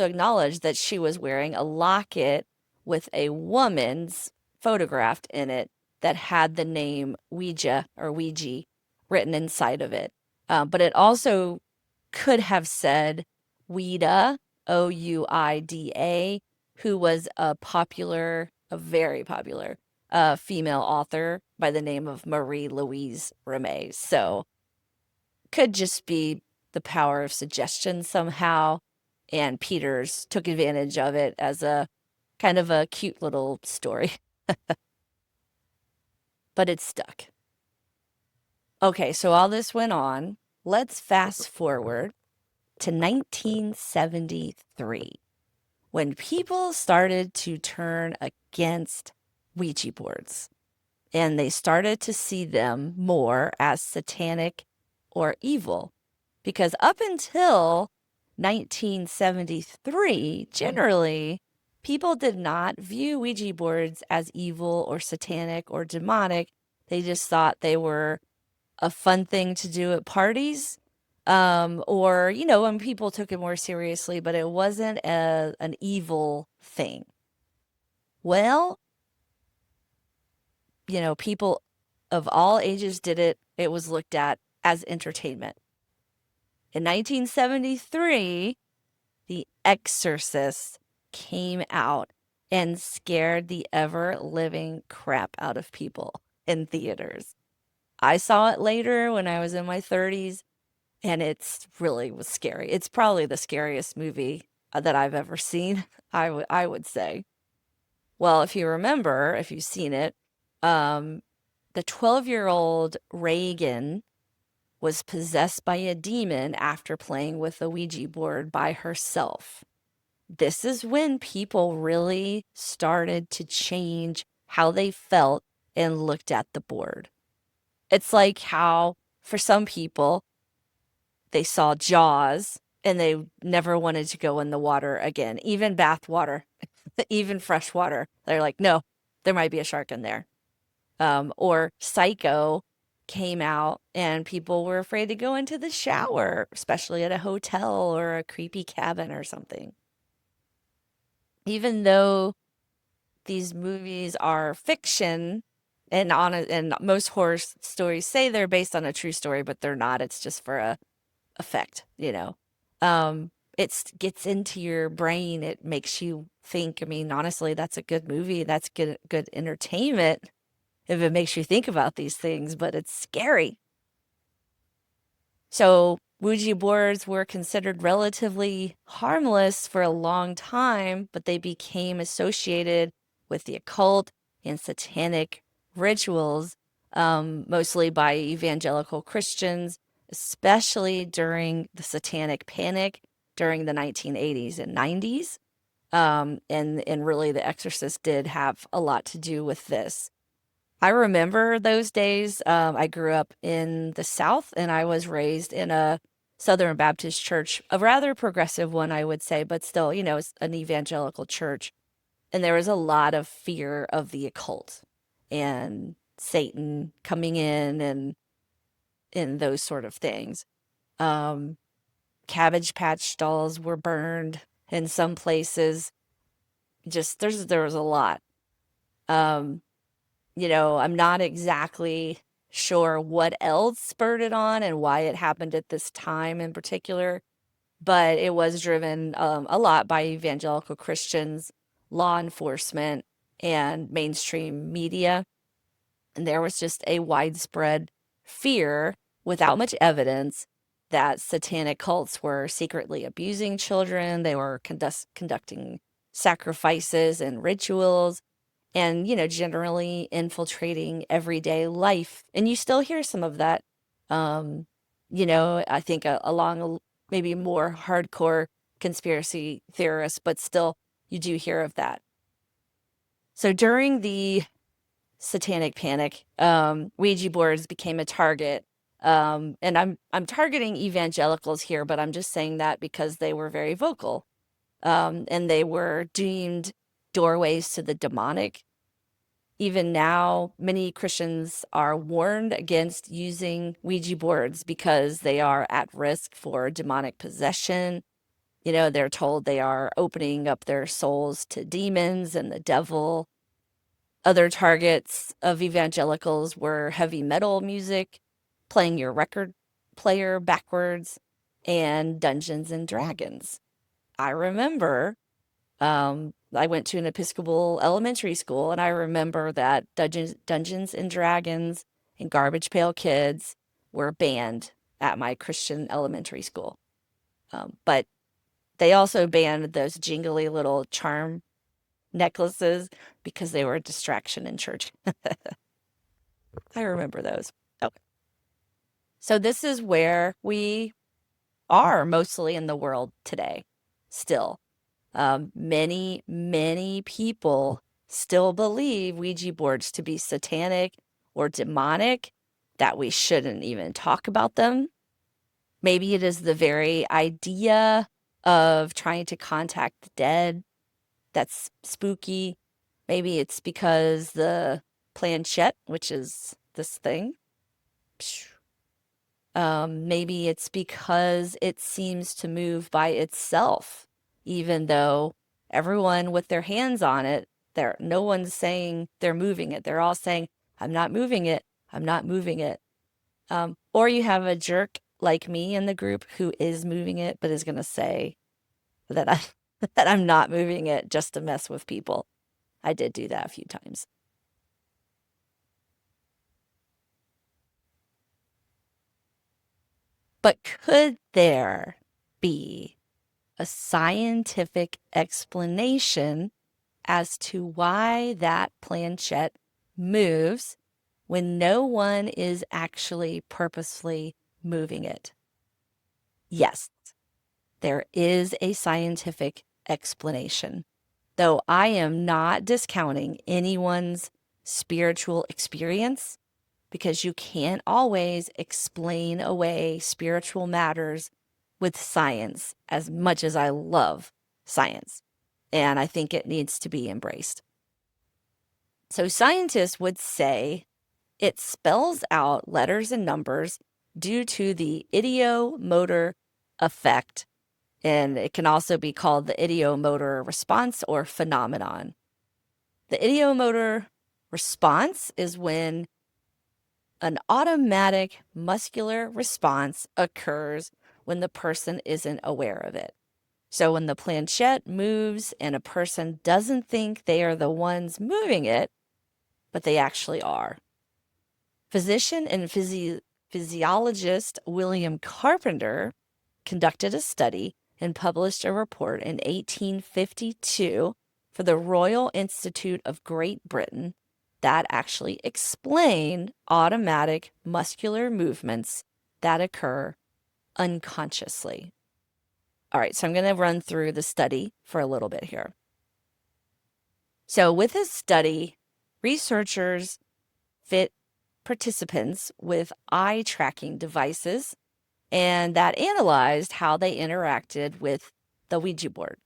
acknowledged that she was wearing a locket with a woman's photographed in it that had the name Ouija or Ouija written inside of it. But it also could have said Ouida, O-U-I-D-A, who was a very popular female author by the name of Marie Louise Ramée. So could just be the power of suggestion somehow. And Peters took advantage of it as a kind of a cute little story. But it stuck. Okay, so all this went on. Let's fast forward to 1973, when people started to turn against Ouija boards and they started to see them more as satanic or evil. Because up until 1973, generally, people did not view Ouija boards as evil or satanic or demonic. They just thought they were a fun thing to do at parties, or, when people took it more seriously, but it wasn't an evil thing. Well, people of all ages did it. It was looked at as entertainment. In 1973, The Exorcist came out and scared the ever-living crap out of people in theaters. I saw it later when I was in my 30s, and it's really was scary. It's probably the scariest movie that I've ever seen, I would say. Well, if you've seen it, the 12-year-old Reagan was possessed by a demon after playing with the Ouija board by herself. This is when people really started to change how they felt and looked at the board. It's like how, for some people, they saw Jaws and they never wanted to go in the water again, even bath water, even fresh water. They're like, no, there might be a shark in there. Or Psycho came out and people were afraid to go into the shower, especially at a hotel or a creepy cabin or something. Even though these movies are fiction And most horror stories say they're based on a true story, but they're not. It's just for a effect, you know. Gets into your brain. It makes you think. I mean, honestly, that's a good movie. That's good entertainment if it makes you think about these things, but it's scary. So Ouija boards were considered relatively harmless for a long time, but they became associated with the occult and satanic rituals, mostly by evangelical Christians, especially during the Satanic Panic during the 1980s and 90s. And really, The Exorcist did have a lot to do with this. I remember those days. I grew up in the South and I was raised in a Southern Baptist church, a rather progressive one, I would say, but still, it's an evangelical church. And there was a lot of fear of the occult and Satan coming in and those sort of things. Um, Cabbage Patch dolls were burned in some places. Just there was a lot. Um, I'm not exactly sure what else spurred it on and why it happened at this time in particular, but it was driven a lot by evangelical Christians, law enforcement, and mainstream media. And there was just a widespread fear without much evidence that satanic cults were secretly abusing children. They were conducting sacrifices and rituals and, generally infiltrating everyday life. And you still hear some of that. Um, I think along maybe more hardcore conspiracy theorists, but still you do hear of that. So during the Satanic Panic, Ouija boards became a target. And I'm targeting evangelicals here, but I'm just saying that because they were very vocal. And they were deemed doorways to the demonic. Even now, many Christians are warned against using Ouija boards because they are at risk for demonic possession. They're told they are opening up their souls to demons and the devil. Other targets of evangelicals were heavy metal music, playing your record player backwards, and Dungeons and Dragons. I remember I went to an Episcopal elementary school, and I remember that Dungeons and Dragons and Garbage Pail Kids were banned at my Christian elementary school. But they also banned those jingly little charm necklaces because they were a distraction in church. I remember those. Okay. So this is where we are mostly in the world today, still. Many people still believe Ouija boards to be satanic or demonic, that we shouldn't even talk about them. Maybe it is the very idea of trying to contact the dead that's spooky. Maybe it's because the planchette, which is this thing, maybe it's because it seems to move by itself, even though everyone with their hands on it, no one's saying they're moving it. They're all saying, I'm not moving it. I'm not moving it. Or you have a jerk like me in the group who is moving it, but is going to say that that I'm not moving it just to mess with people. I did do that a few times. But could there be a scientific explanation as to why that planchette moves when no one is actually purposely moving it? Yes, there is a scientific explanation, though I am not discounting anyone's spiritual experience because you can't always explain away spiritual matters with science as much as I love science. And I think it needs to be embraced. So scientists would say it spells out letters and numbers due to the ideomotor effect. And it can also be called the ideomotor response or phenomenon. The ideomotor Response is when an automatic muscular response occurs when the person isn't aware of it. So when the planchette moves and a person doesn't think they are the ones moving it, but they actually are. Physician and physiologist William Carpenter conducted a study and published a report in 1852 for the Royal Institute of Great Britain that actually explained automatic muscular movements that occur unconsciously. All right, so I'm going to run through the study for a little bit here. So, with this study, researchers fit participants with eye tracking devices and that analyzed how they interacted with the Ouija board.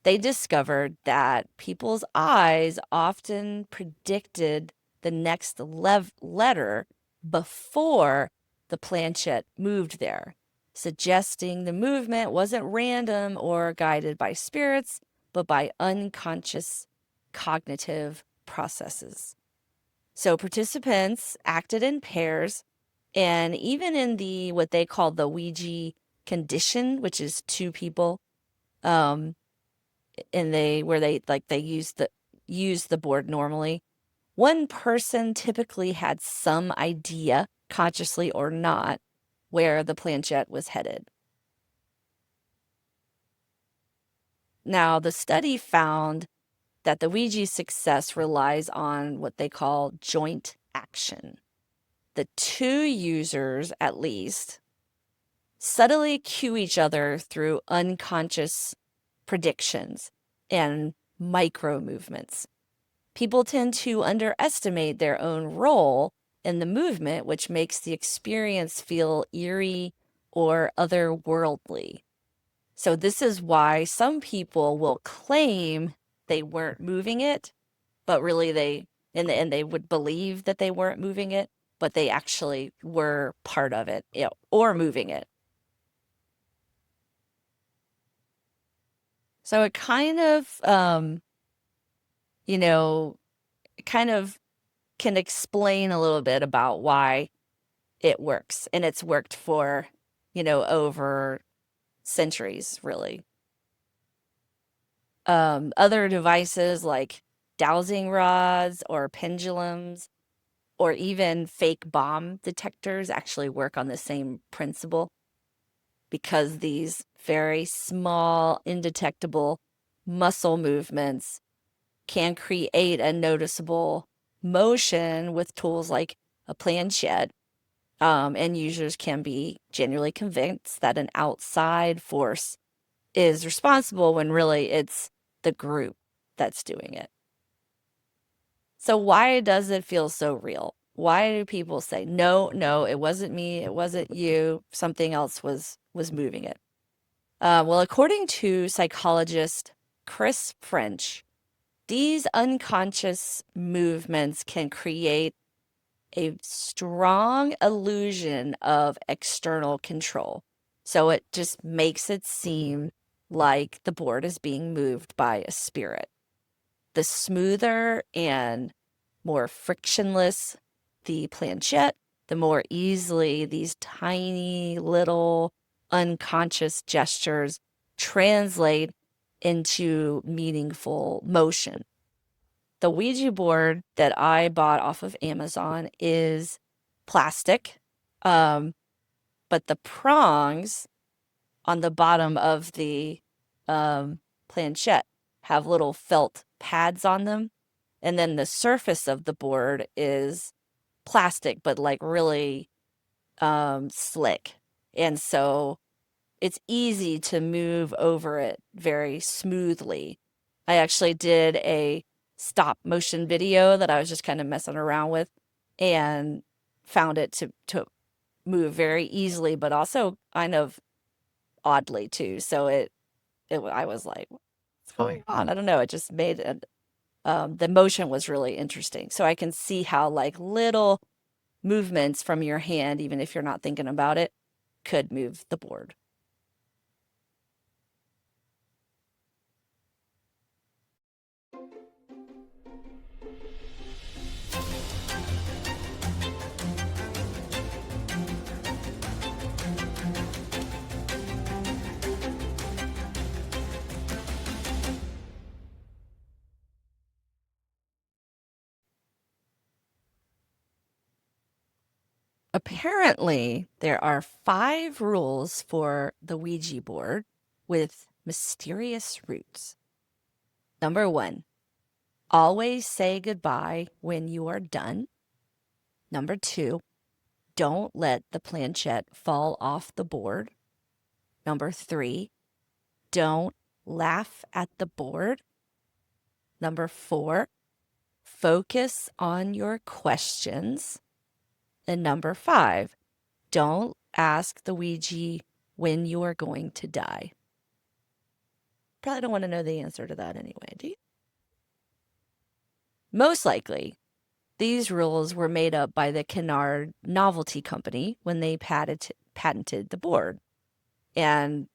They discovered that people's eyes often predicted the next letter before the planchette moved there, suggesting the movement wasn't random or guided by spirits, but by unconscious cognitive processes. So participants acted in pairs, and even in the what they call the Ouija condition, which is two people, um, and they use the board normally. One person typically had some idea, consciously or not, where the planchette was headed. Now, the study found that the Ouija success relies on what they call joint action. The two users, at least, subtly cue each other through unconscious predictions and micro movements. People tend to underestimate their own role in the movement, which makes the experience feel eerie or otherworldly. So, this is why some people will claim they weren't moving it, but really and they would believe that they weren't moving it, but they actually were part of it, or moving it. So it kind of, you know, kind of can explain a little bit about why it works. And it's worked for, over centuries, really. Other devices like dowsing rods or pendulums or even fake bomb detectors actually work on the same principle because these very small, indetectable muscle movements can create a noticeable motion with tools like a planchette. And users can be genuinely convinced that an outside force is responsible when really it's the group that's doing it. So why does it feel so real? Why do people say, no, no, it wasn't me, it wasn't you, something else was moving it? Well, according to psychologist Chris French, these unconscious movements can create a strong illusion of external control. So it just makes it seem like the board is being moved by a spirit. The smoother and more frictionless the planchette, the more easily these tiny little unconscious gestures translate into meaningful motion. The Ouija board that I bought off of Amazon is plastic, um, but the prongs on the bottom of the planchette have little felt pads on them. And then the surface of the board is plastic, but like really slick. And so it's easy to move over it very smoothly. I actually did a stop motion video that I was just kind of messing around with and found it to move very easily, but also kind of oddly too. So I was like, what's going on? I don't know. It just made it, the motion was really interesting. So I can see how like little movements from your hand, even if you're not thinking about it, could move the board. Apparently, there are 5 rules for the Ouija board with mysterious roots. Number 1, always say goodbye when you are done. Number 2, don't let the planchette fall off the board. Number 3, don't laugh at the board. Number 4, focus on your questions. And number 5, don't ask the Ouija when you are going to die. Probably don't want to know the answer to that anyway, do you? Most likely, these rules were made up by the Kennard Novelty Company when they patented the board. And,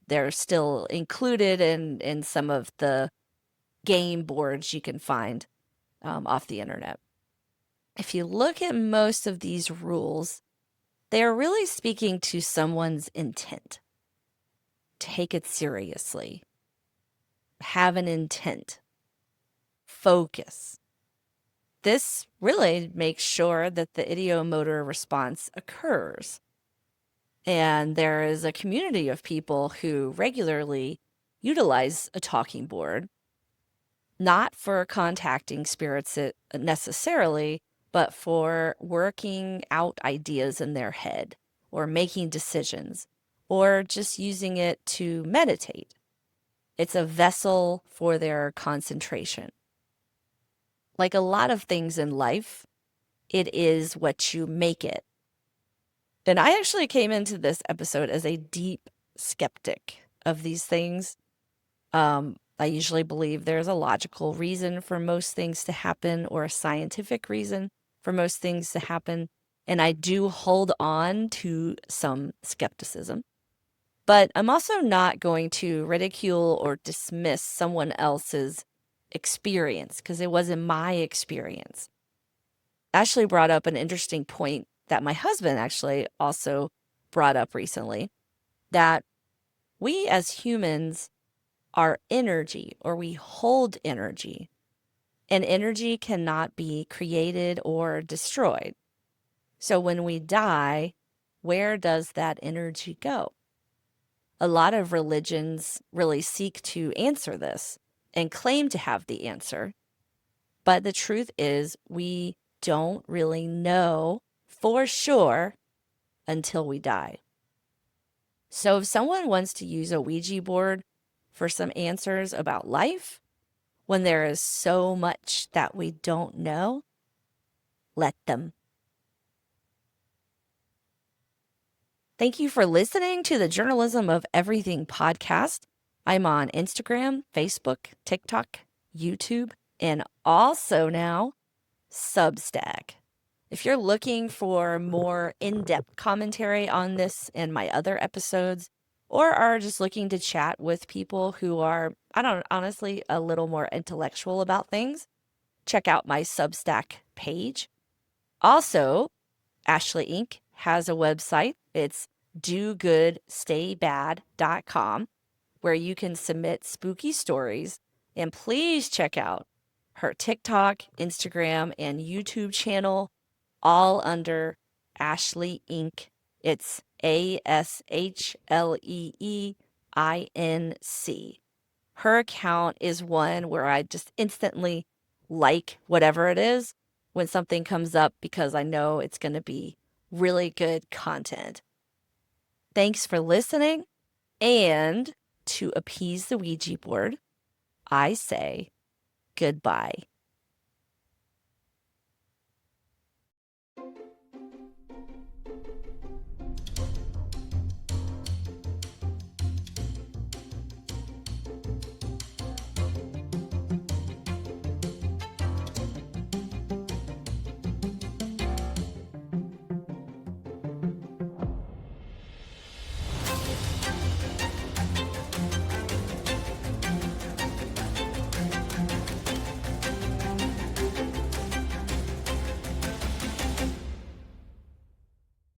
they're still included in some of the game boards you can find off the internet. If you look at most of these rules, they are really speaking to someone's intent. Take it seriously. Have an intent. Focus. This really makes sure that the ideomotor response occurs. And there is a community of people who regularly utilize a talking board, not for contacting spirits necessarily, but for working out ideas in their head or making decisions or just using it to meditate. It's a vessel for their concentration. Like a lot of things in life, it is what you make it. And I actually came into this episode as a deep skeptic of these things. I usually believe there's a logical reason for most things to happen or a scientific reason for most things to happen. And I do hold on to some skepticism. But I'm also not going to ridicule or dismiss someone else's experience because it wasn't my experience. Ashley brought up an interesting point that my husband actually also brought up recently, that we as humans are energy, or we hold energy, and energy cannot be created or destroyed. So when we die, where does that energy go? A lot of religions really seek to answer this and claim to have the answer. But the truth is, we don't really know for sure until we die. So if someone wants to use a Ouija board for some answers about life, when there is so much that we don't know, let them. Thank you for listening to the Journalism of Everything podcast. I'm on Instagram, Facebook, TikTok, YouTube, and also now Substack. If you're looking for more in-depth commentary on this and my other episodes, or are just looking to chat with people who are, honestly, a little more intellectual about things, check out my Substack page. Also, Ashley Inc. has a website. It's dogoodstaybad.com, where you can submit spooky stories. And please check out her TikTok, Instagram, and YouTube channel, all under Ashley Inc. It's ASHLEEINC. Her account is one where I just instantly like whatever it is when something comes up because I know it's going to be really good content. Thanks for listening. And to appease the Ouija board, I say goodbye.